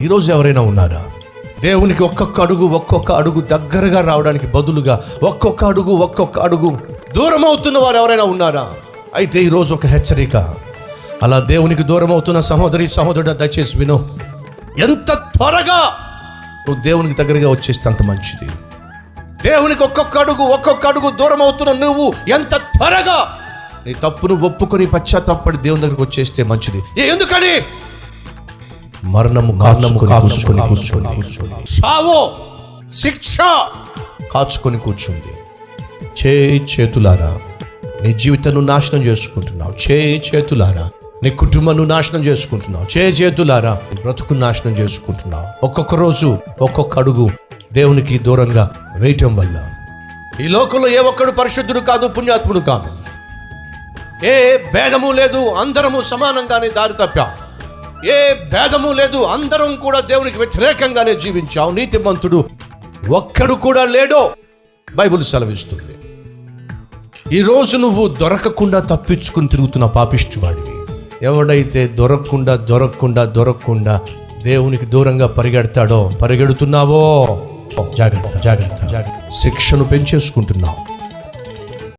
ఈరోజు ఎవరైనా ఉన్నారా? దేవునికి ఒక్కొక్క అడుగు దగ్గరగా రావడానికి బదులుగా ఒక్కొక్క అడుగు దూరం అవుతున్న వారు ఎవరైనా ఉన్నారా? అయితే ఈరోజు ఒక హెచ్చరిక. అలా దేవునికి దూరం అవుతున్న సహోదరుడు దయచేసి విను. ఎంత త్వరగా నువ్వు దేవునికి దగ్గరగా వచ్చేస్తే అంత మంచిది. దేవునికి ఒక్కొక్క అడుగు దూరం అవుతున్న నువ్వు ఎంత త్వరగా నీ తప్పును ఒప్పుకొని పశ్చాత్తాపడి దేవుని దగ్గరికి వచ్చేస్తే మంచిది. ఎందుకని? మరణము కాచుకొని కూర్చోండి, సావో శిక్ష కాచుకొని కూర్చుంది. చేతులారా నీ జీవితాన్ని నాశనం చేసుకుంటున్నావు. చేతులారా నీ కుటుంబాన్ని నాశనం చేసుకుంటున్నావు. చేతులారా నీ బ్రతుకు నాశనం చేసుకుంటున్నావు. ఒక్కొక్క రోజు ఒక్కొక్క అడుగు దేవునికి దూరంగా వేయటం వల్ల ఈ లోకంలో ఏ ఒక్కడు పరిశుద్ధుడు కాదు, పుణ్యాత్ముడు కాదు. ఏ భేదము లేదు, అందరము సమానంగానే దారి తప్పాం. ఏ భేదము లేదు, అందరం కూడా దేవునికి వ్యతిరేకంగానే జీవించావు. నీతిమంతుడు ఒక్కడు కూడా లేడో బైబిల్ సెలవిస్తుంది. ఈరోజు నువ్వు దొరకకుండా తప్పించుకుని తిరుగుతున్న పాపిష్టివాడివి. ఎవడైతే దొరకకుండా దేవునికి దూరంగా పరిగెడుతున్నావో జాగ్రత్త. శిక్షను పెంచేసుకుంటున్నావు.